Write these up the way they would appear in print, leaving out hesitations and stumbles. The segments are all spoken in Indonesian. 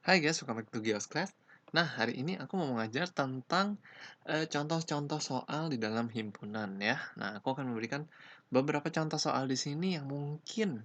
Hai guys, welcome back to Gios Class. Nah, hari ini aku mau mengajar tentang contoh-contoh soal di dalam himpunan ya. Nah, aku akan memberikan beberapa contoh soal di sini yang mungkin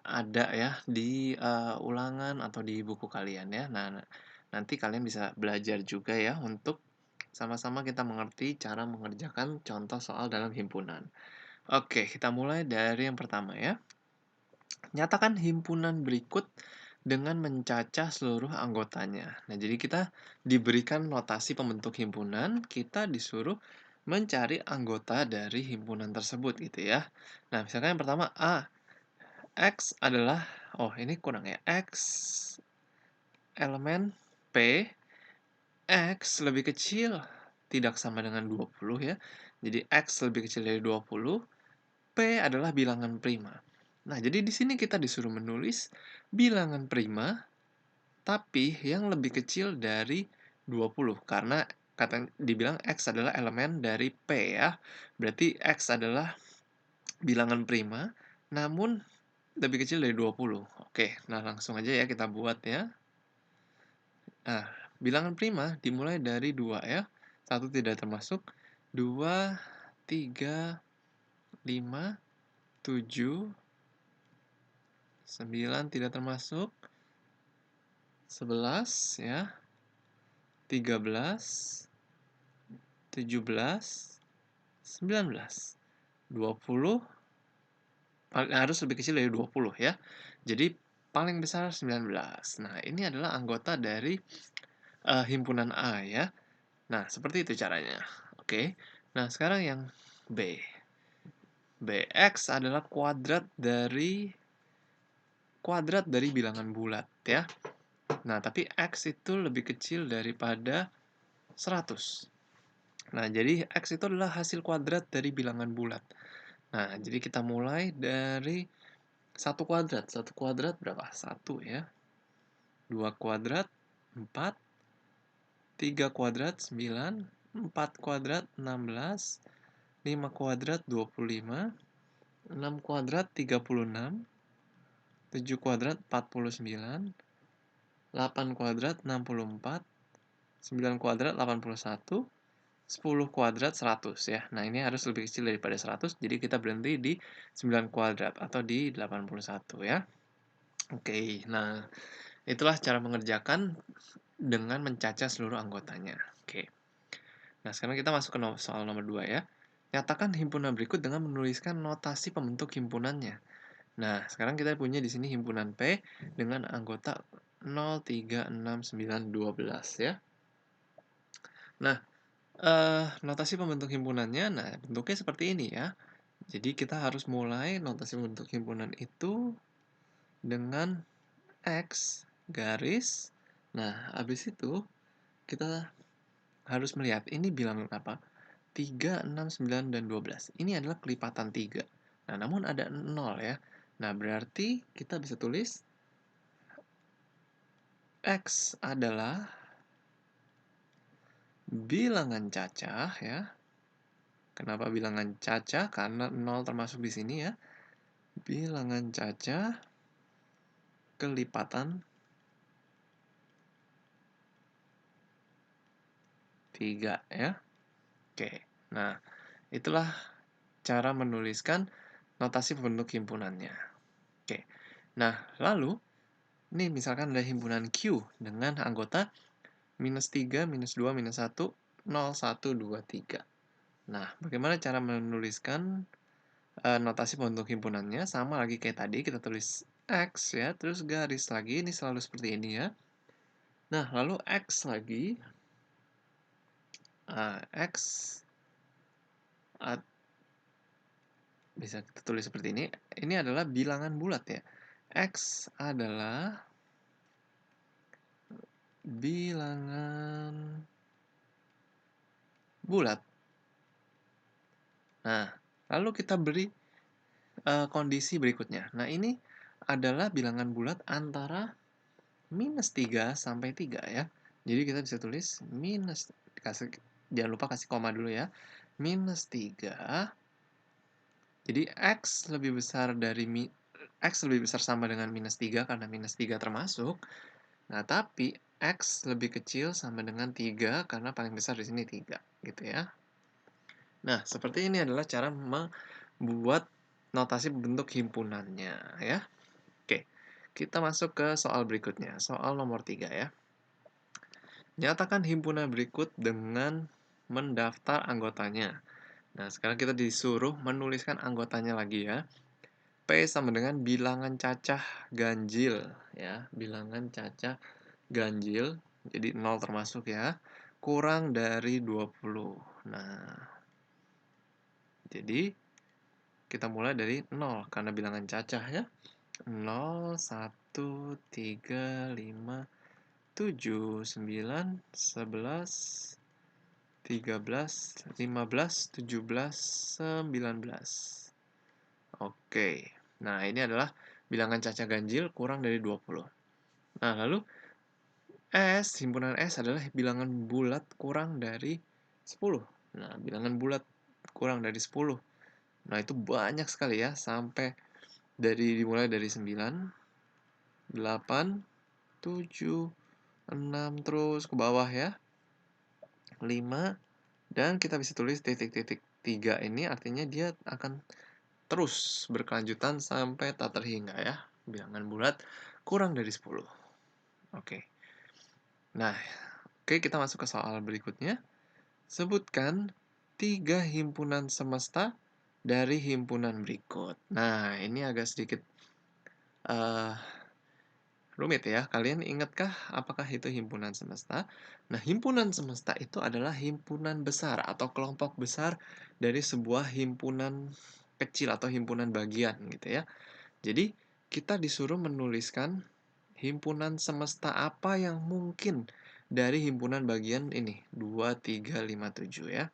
ada ya di ulangan atau di buku kalian ya. Nah, nanti kalian bisa belajar juga ya untuk sama-sama kita mengerti cara mengerjakan contoh soal dalam himpunan. Oke, kita mulai dari yang pertama ya. Nyatakan himpunan berikut dengan mencacah seluruh anggotanya. Nah, jadi kita diberikan notasi pembentuk himpunan, kita disuruh mencari anggota dari himpunan tersebut gitu ya. Nah, misalkan yang pertama A, X adalah, oh ini kurang ya, X elemen P, X lebih kecil, tidak sama dengan 20 ya. Jadi X lebih kecil dari 20, P adalah bilangan prima. Nah, jadi di sini kita disuruh menulis bilangan prima, tapi yang lebih kecil dari 20. Karena dibilang X adalah elemen dari P ya. Berarti X adalah bilangan prima, namun lebih kecil dari 20. Oke, nah langsung aja ya kita buat ya. Nah, bilangan prima dimulai dari 2 ya. 1 tidak termasuk. 2, 3, 5, 7, 9 tidak termasuk, 11 ya, 13, 17, 19, 20, harus lebih kecil dari 20 ya. Jadi paling besar 19. Nah, ini adalah anggota dari himpunan A ya. Nah, seperti itu caranya. Oke. Nah, sekarang yang B. Bx adalah kuadrat dari bilangan bulat ya. Nah, tapi X itu lebih kecil daripada 100. Nah, jadi X itu adalah hasil kuadrat dari bilangan bulat. Nah, jadi kita mulai dari 1 kuadrat. 1 kuadrat berapa? 1 ya. 2 kuadrat, 4. 3 kuadrat, 9. 4 kuadrat, 16. 5 kuadrat, 25. 6 kuadrat, 36. 7 kuadrat, 49. 8 kuadrat, 64. 9 kuadrat, 81. 10 kuadrat 100 ya. Nah, ini harus lebih kecil daripada 100, jadi kita berhenti di 9 kuadrat atau di 81 ya. Oke, nah itulah cara mengerjakan dengan mencacah seluruh anggotanya. Oke. Nah, sekarang kita masuk ke soal nomor 2 ya. Nyatakan himpunan berikut dengan menuliskan notasi pembentuk himpunannya. Nah, sekarang kita punya di sini himpunan P dengan anggota 0, 3, 6, 9, 12 ya. Nah, notasi pembentuk himpunannya, nah bentuknya seperti ini ya. Jadi kita harus mulai notasi pembentuk himpunan itu dengan X garis. Nah, habis itu kita harus melihat ini bilangan apa? 3, 6, 9, dan 12. Ini adalah kelipatan 3. Nah, namun ada 0 ya. Nah, berarti kita bisa tulis X adalah bilangan cacah ya. Kenapa bilangan cacah? Karena 0 termasuk di sini ya. Bilangan cacah kelipatan 3 ya. Oke. Nah, itulah cara menuliskan notasi pembentuk himpunannya. Oke. Nah, lalu ini misalkan ada himpunan Q dengan anggota -3, -2, -1, 0, 1, 2, 3. Nah, bagaimana cara menuliskan notasi pembentuk himpunannya? Sama lagi kayak tadi, kita tulis X ya, terus garis lagi, ini selalu seperti ini ya. Nah, lalu X lagi, X bisa kita tulis seperti ini. Ini adalah bilangan bulat ya. X adalah bilangan bulat. Nah, lalu kita beri kondisi berikutnya. Nah, ini adalah bilangan bulat antara -3 sampai 3 ya. Jadi kita bisa tulis jangan lupa kasih koma dulu ya. -3. Jadi X lebih besar sama dengan -3 karena -3 termasuk. Nah, tapi X lebih kecil sama dengan 3 karena paling besar di sini 3, gitu ya. Nah, seperti ini adalah cara membuat notasi bentuk himpunannya, ya. Oke, kita masuk ke soal berikutnya, soal nomor 3 ya. Nyatakan himpunan berikut dengan mendaftar anggotanya. Nah, sekarang kita disuruh menuliskan anggotanya lagi ya. P sama dengan bilangan cacah ganjil ya, bilangan cacah ganjil, jadi 0 termasuk ya, kurang dari 20. Nah, jadi kita mulai dari 0 karena bilangan cacah ya. 0, 1, 3, 5, 7, 9, 11, 13, 15, 17, 19. Oke. Nah, ini adalah bilangan cacah ganjil kurang dari 20. Nah, lalu S, himpunan S adalah bilangan bulat kurang dari 10. Nah, bilangan bulat kurang dari 10. Nah, itu banyak sekali ya, sampai dimulai dari 9, 8, 7, 6, terus ke bawah ya. 5, dan kita bisa tulis titik-titik 3 ini artinya dia akan terus berkelanjutan sampai tak terhingga ya. Bilangan bulat kurang dari 10. Oke. Nah, kita masuk ke soal berikutnya. Sebutkan 3 himpunan semesta dari himpunan berikut. Nah, ini agak sedikit uh, rumit ya. Kalian ingatkah apakah itu himpunan semesta? Nah, himpunan semesta itu adalah himpunan besar atau kelompok besar dari sebuah himpunan kecil atau himpunan bagian gitu ya. Jadi, kita disuruh menuliskan himpunan semesta apa yang mungkin dari himpunan bagian ini, 2, 3, 5, 7 ya.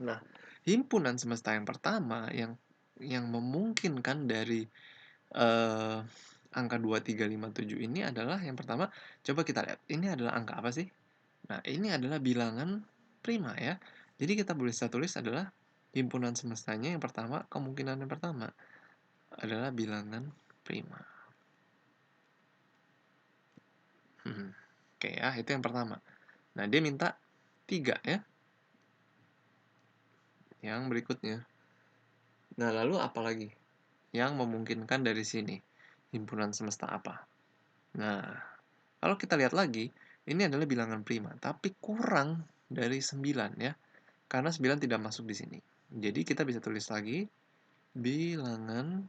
Nah, himpunan semesta yang pertama yang memungkinkan dari eh, angka 2, 3, 5, 7 ini adalah yang pertama, coba kita lihat. Ini adalah angka apa sih? Nah, ini adalah bilangan prima ya. Jadi kita bisa tulis adalah himpunan semestanya yang pertama, kemungkinan yang pertama adalah bilangan prima. Oke ya, itu yang pertama. Nah, dia minta 3 ya. Yang berikutnya. Nah, lalu apa lagi yang memungkinkan dari sini? Himpunan semesta apa? Nah, kalau kita lihat lagi, ini adalah bilangan prima, tapi kurang dari 9 ya. Karena 9 tidak masuk di sini. Jadi kita bisa tulis lagi bilangan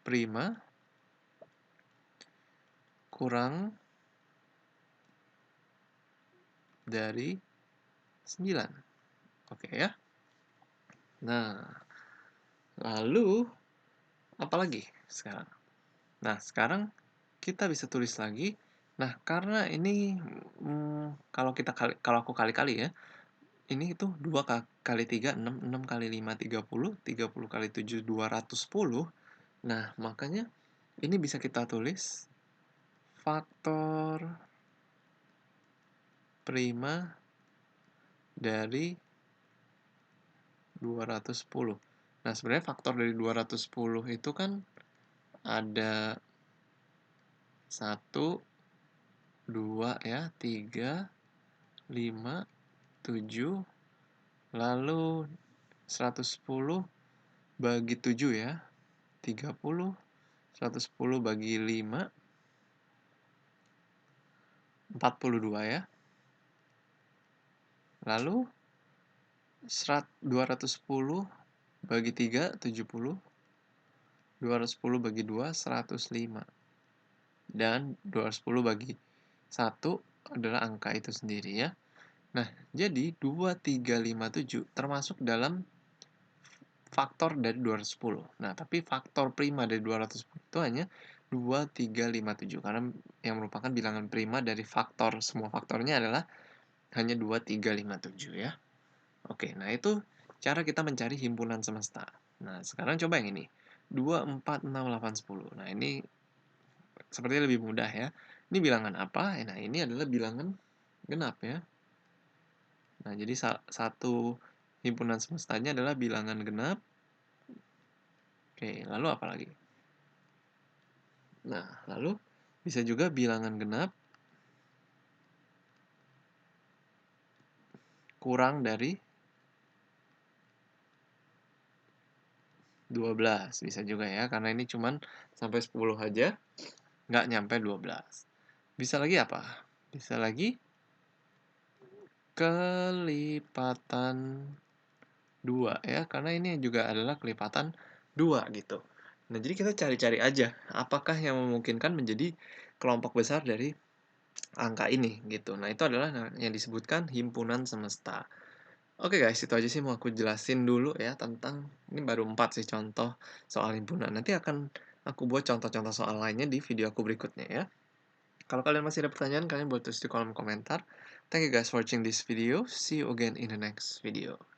prima kurang dari 9. Oke ya. Nah, lalu apa lagi sekarang? Nah, sekarang kita bisa tulis lagi. Nah, karena ini kalau aku kali-kali ya, ini itu 2 kali 3, 6, 6 kali 5, 30, 30 kali 7, 210. Nah, makanya ini bisa kita tulis faktor prima dari 210. Nah, sebenarnya faktor dari 210 itu kan ada 1, 2 ya, 3, 5, 7, lalu 110 bagi 7 ya, 30, 110 bagi 5, 42 ya. Lalu 210 bagi 3, 70. 210 bagi 2, 105. Dan 210 bagi 1 adalah angka itu sendiri ya. Nah, jadi 2, 3, 5, 7 termasuk dalam faktor dari 210. Nah, tapi faktor prima dari 210 itu hanya 2, 3, 5, 7. Karena yang merupakan bilangan prima dari faktor, semua faktornya adalah hanya 2, 3, 5, 7 ya. Oke, nah itu cara kita mencari himpunan semesta. Nah, sekarang coba yang ini. 2, 4, 6, 8, 10. Nah, ini sepertinya lebih mudah ya. Ini bilangan apa? Nah, ini adalah bilangan genap ya. Nah, jadi satu himpunan semestanya adalah bilangan genap. Oke, lalu apa lagi? Nah, lalu Bisa juga bilangan genap kurang dari 12. Bisa juga ya, karena ini cuman sampai 10 aja, nggak nyampe 12. Bisa lagi apa? Bisa lagi kelipatan 2 ya, karena ini juga adalah kelipatan 2 gitu. Nah, jadi kita cari-cari aja apakah yang memungkinkan menjadi kelompok besar dari angka ini gitu. Nah, itu adalah yang disebutkan himpunan semesta. Oke guys, itu aja sih mau aku jelasin dulu ya tentang ini baru 4 sih contoh soal himpunan. Nanti akan aku buat contoh-contoh soal lainnya di video aku berikutnya ya. Kalau kalian masih ada pertanyaan, kalian boleh tulis di kolom komentar. Thank you guys for watching this video. See you again in the next video.